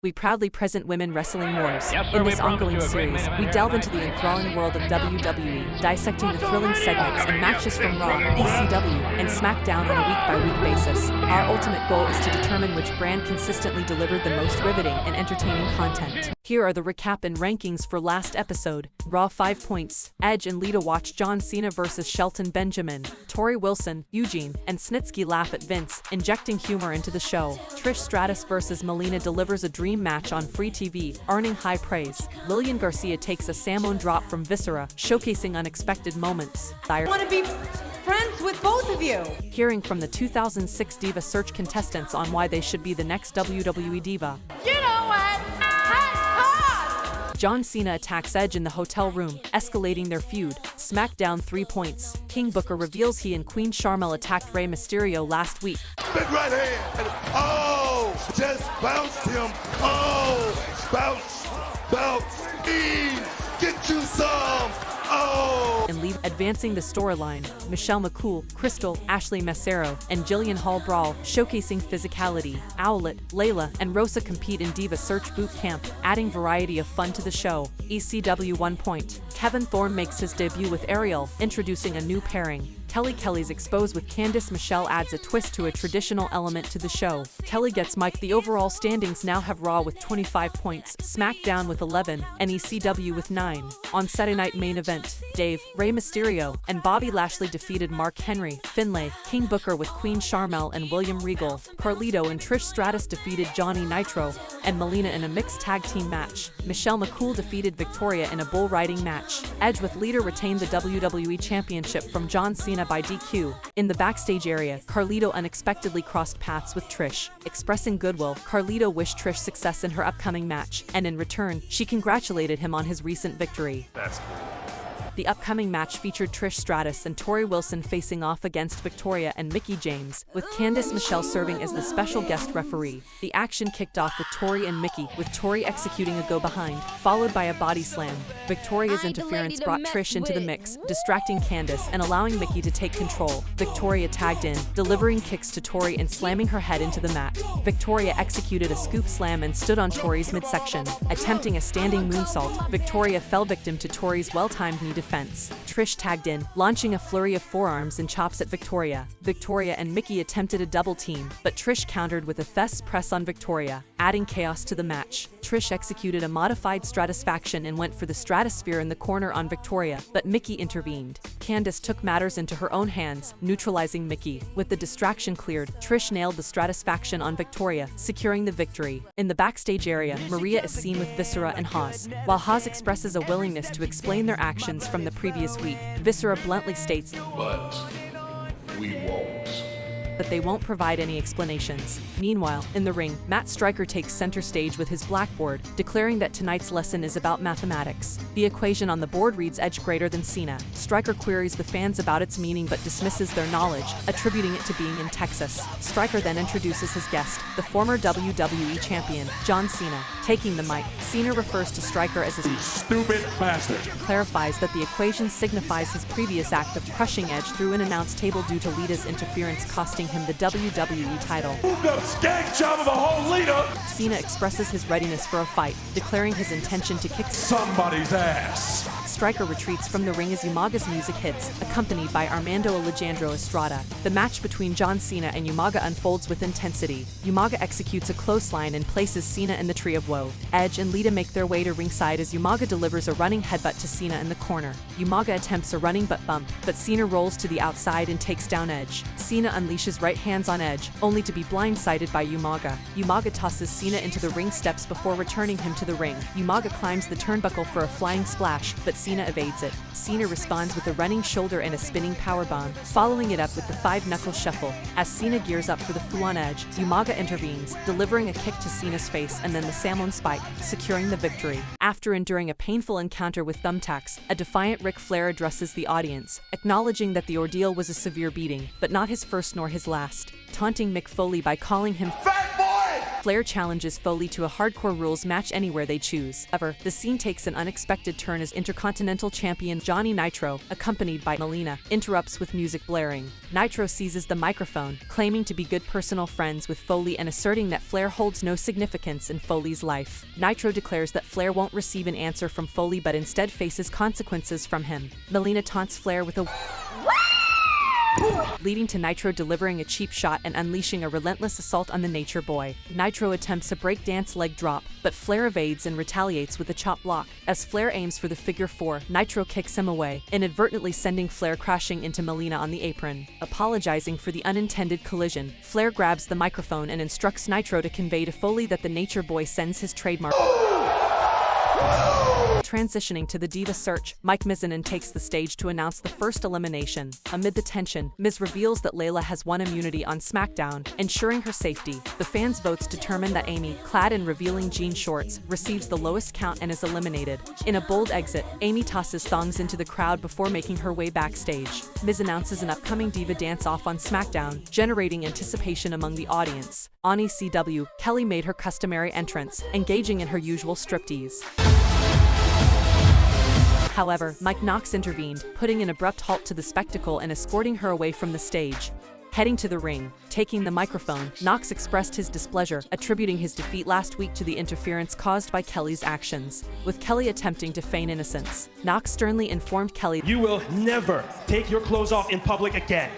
we proudly present Women Wrestling Wars. In this ongoing series, we delve into the enthralling world of WWE, dissecting the thrilling segments and matches from Raw, ECW, and SmackDown on a week-by-week basis. Our ultimate goal is to determine which brand consistently delivered the most riveting and entertaining content. Here are the recap and rankings for last episode. Raw 5 points. Edge and Lita watch John Cena vs. Shelton Benjamin. Torrie Wilson, Eugene, and Snitsky laugh at Vince, injecting humor into the show. Trish Stratus vs. Melina delivers a dream match on free TV, earning high praise. Lillian Garcia takes a Sandman drop from Viscera, showcasing unexpected moments. I want to be friends with both of you. Hearing from the 2006 Diva Search contestants on why they should be the next WWE Diva. You know what? John Cena attacks Edge in the hotel room, escalating their feud. SmackDown 3 points. King Booker reveals he and Queen Sharmell attacked Rey Mysterio last week. Big right hand. Oh, just bounced him. Oh, bounce. Get you some. Oh. And leave advancing the storyline. McCool, Kristal, Ashley Massaro, and Jillian Hall brawl, showcasing physicality. Owlet, Layla, and Rosa compete in Diva Search Boot Camp, adding variety of fun to the show. ECW 1 point. Kevin Thorn makes his debut with Ariel, introducing a new pairing. Kelly's exposed with Candice. Michelle adds a twist to a traditional element to the show. Kelly gets Mike. The overall standings now have Raw with 25 points, SmackDown with 11, and ECW with 9. On Saturday night main event, Dave, Rey Mysterio, and Bobby Lashley defeated Mark Henry, Finlay, King Booker with Queen Sharmell and William Regal. Carlito and Trish Stratus defeated Johnny Nitro and Melina in a mixed tag team match. McCool defeated Victoria in a bull riding match. Edge with Lita retained the WWE Championship from John Cena by DQ. In the backstage area, Carlito unexpectedly crossed paths with Trish. Expressing goodwill, Carlito wished Trish success in her upcoming match, and in return, she congratulated him on his recent victory. That's cool. The upcoming match featured Trish Stratus and Torrie Wilson facing off against Victoria and Mickie James, with Candice Michelle serving as the special guest referee. The action kicked off with Torrie and Mickie, with Torrie executing a go-behind, followed by a body slam. Victoria's interference brought Trish into the mix, distracting Candice and allowing Mickie to take control. Victoria tagged in, delivering kicks to Torrie and slamming her head into the mat. Victoria executed a scoop slam and stood on Torrie's midsection. Attempting a standing moonsault, Victoria fell victim to Torrie's well-timed knee defense. Trish tagged in, launching a flurry of forearms and chops at Victoria. Victoria and Mickie attempted a double team, but Trish countered with a fist press on Victoria, adding chaos to the match. Trish executed a modified Stratusfaction and went for the Stratosphere in the corner on Victoria, but Mickie intervened. Candice took matters into her own hands, neutralizing Mickie. With the distraction cleared, Trish nailed the Stratusfaction on Victoria, securing the victory. In the backstage area, Maria is seen with Viscera and Haas. While Haas expresses a willingness to explain their actions from the previous week, Viscera bluntly states, But we won't. but they won't provide any explanations. Meanwhile, in the ring, Matt Striker takes center stage with his blackboard, declaring that tonight's lesson is about mathematics. The equation on the board reads Edge greater than Cena. Striker queries the fans about its meaning but dismisses their knowledge, attributing it to being in Texas. Striker then introduces his guest, the former WWE champion, John Cena. Taking the mic, Cena refers to Striker as a Stupid bastard. clarifies that the equation signifies his previous act of crushing Edge through an announce table due to Lita's interference, costing him the WWE title. Moved up skank job of the whole Lita. Cena expresses his readiness for a fight, declaring his intention to kick Somebody's ass. Striker retreats from the ring as Umaga's music hits, accompanied by Armando Alejandro Estrada. The match between John Cena and Umaga unfolds with intensity. Umaga executes a clothesline and places Cena in the Tree of Woe. Edge and Lita make their way to ringside as Umaga delivers a running headbutt to Cena in the corner. Umaga attempts a running butt bump, but Cena rolls to the outside and takes down Edge. Cena unleashes right hands on Edge, only to be blindsided by Umaga. Umaga tosses Cena into the ring steps before returning him to the ring. Umaga climbs the turnbuckle for a flying splash, but Cena evades it. Cena responds with a running shoulder and a spinning powerbomb, following it up with the 5-knuckle shuffle. As Cena gears up for the flu on Edge, Umaga intervenes, delivering a kick to Cena's face and then the Salmon Spike, securing the victory. After enduring a painful encounter with thumbtacks, a defiant Ric Flair addresses the audience, acknowledging that the ordeal was a severe beating, but not his first nor his last, taunting Mick Foley by calling him Fat boy! Flair challenges Foley to a hardcore rules match anywhere they choose. However, the scene takes an unexpected turn as Intercontinental Champion Johnny Nitro, accompanied by Melina, interrupts with music blaring. Nitro seizes the microphone, claiming to be good personal friends with Foley and asserting that Flair holds no significance in Foley's life. Nitro declares that Flair won't receive an answer from Foley but instead faces consequences from him. Melina taunts Flair with a leading to Nitro delivering a cheap shot and unleashing a relentless assault on the Nature Boy. Nitro attempts a breakdance leg drop, but Flair evades and retaliates with a chop block. As Flair aims for the figure 4, Nitro kicks him away, inadvertently sending Flair crashing into Melina on the apron. Apologizing for the unintended collision, Flair grabs the microphone and instructs Nitro to convey to Foley that the Nature Boy sends his trademark. Transitioning to the Diva search, Mike Mizanin takes the stage to announce the first elimination. Amid the tension, Miz reveals that Layla has won immunity on SmackDown, ensuring her safety. The fans' votes determine that Amy, clad in revealing jean shorts, receives the lowest count and is eliminated. In a bold exit, Amy tosses thongs into the crowd before making her way backstage. Miz announces an upcoming Diva dance-off on SmackDown, generating anticipation among the audience. On ECW, Kelly made her customary entrance, engaging in her usual striptease. However, Knox intervened, putting an abrupt halt to the spectacle and escorting her away from the stage. Heading to the ring, taking the microphone, Knox expressed his displeasure, attributing his defeat last week to the interference caused by Kelly's actions. With Kelly attempting to feign innocence, Knox sternly informed Kelly, "You will never take your clothes off in public again."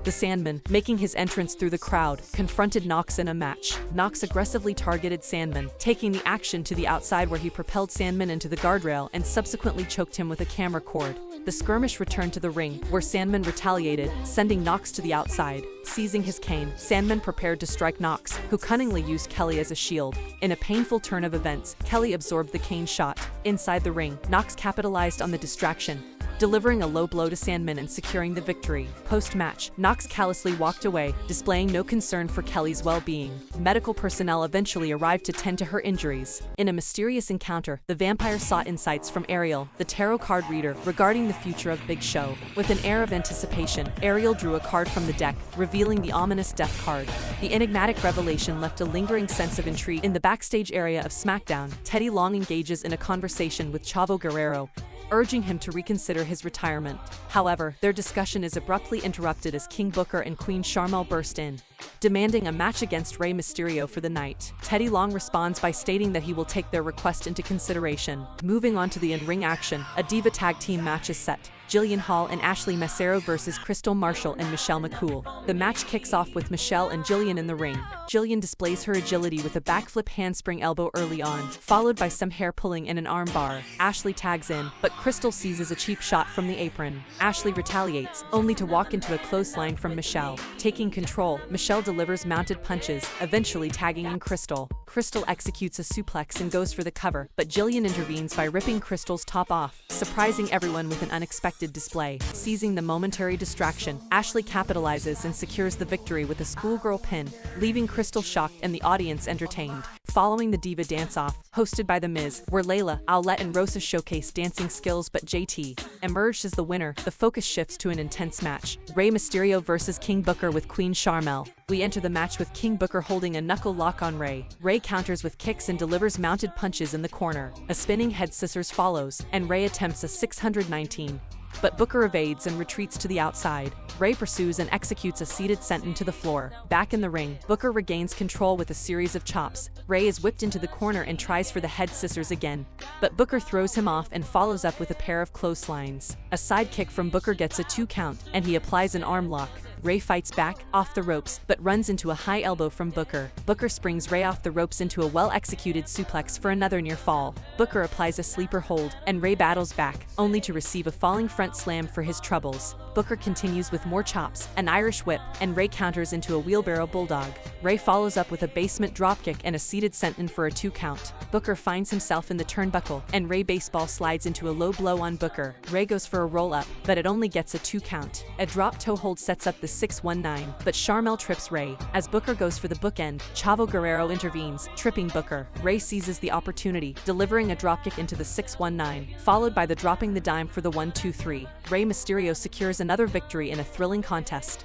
The Sandman, making his entrance through the crowd, confronted Knox in a match. Knox aggressively targeted Sandman, taking the action to the outside where he propelled Sandman into the guardrail and subsequently choked him with a camera cord. The skirmish returned to the ring, where Sandman retaliated, sending Knox to the outside. Seizing his cane, Sandman prepared to strike Knox, who cunningly used Kelly as a shield. In a painful turn of events, Kelly absorbed the cane shot. Inside the ring, Knox capitalized on the distraction, delivering a low blow to Sandman and securing the victory. Post-match, Knox callously walked away, displaying no concern for Kelly's well-being. Medical personnel eventually arrived to tend to her injuries. In a mysterious encounter, the vampire sought insights from Ariel, the tarot card reader, regarding the future of Big Show. With an air of anticipation, Ariel drew a card from the deck, revealing the ominous death card. The enigmatic revelation left a lingering sense of intrigue. In the backstage area of SmackDown, Teddy Long engages in a conversation with Chavo Guerrero, urging him to reconsider his retirement. However, their discussion is abruptly interrupted as King Booker and Queen Sharmell burst in, demanding a match against Rey Mysterio for the night. Teddy Long responds by stating that he will take their request into consideration. Moving on to the in-ring action, a Diva tag team match is set. Jillian Hall and Ashley Massaro versus Kristal Marshall and Michelle McCool. The match kicks off with Michelle and Jillian in the ring. Jillian displays her agility with a backflip handspring elbow early on, followed by some hair pulling and an arm bar. Ashley tags in, but Kristal seizes a cheap shot from the apron. Ashley retaliates, only to walk into a clothesline from Michelle. Taking control, Michelle delivers mounted punches, eventually tagging in Kristal. Kristal executes a suplex and goes for the cover, but Jillian intervenes by ripping Kristal's top off, surprising everyone with an unexpected display. Seizing the momentary distraction, Ashley capitalizes and secures the victory with a schoolgirl pin, leaving Kristal shocked and the audience entertained. Following the Diva dance-off, hosted by The Miz, where Layla, Owlette and Rosa showcased dancing skills but JT emerged as the winner, the focus shifts to an intense match. Rey Mysterio versus King Booker with Queen Sharmell. We enter the match with King Booker holding a knuckle lock on Rey. Rey counters with kicks and delivers mounted punches in the corner. A spinning head scissors follows, and Rey attempts a 619. But Booker evades and retreats to the outside. Rey pursues and executes a seated senton to the floor. Back in the ring, Booker regains control with a series of chops. Rey is whipped into the corner and tries for the head scissors again, but Booker throws him off and follows up with a pair of clotheslines. A side kick from Booker gets a 2 count, and he applies an arm lock. Rey fights back, off the ropes, but runs into a high elbow from Booker. Booker springs Rey off the ropes into a well-executed suplex for another near fall. Booker applies a sleeper hold, and Rey battles back, only to receive a falling front slam for his troubles. Booker continues with more chops, an Irish whip, and Rey counters into a wheelbarrow bulldog. Rey follows up with a basement dropkick and a seated senton for a 2 count. Booker finds himself in the turnbuckle, and Rey baseball slides into a low blow on Booker. Rey goes for a roll-up, but it only gets a 2 count. A drop toe hold sets up the 619, but Sharmell trips Rey. As Booker goes for the bookend, Chavo Guerrero intervenes, tripping Booker. Rey seizes the opportunity, delivering a dropkick into the 619, followed by the dropping the dime for the 1-2-3. Rey Mysterio secures another victory in a thrilling contest.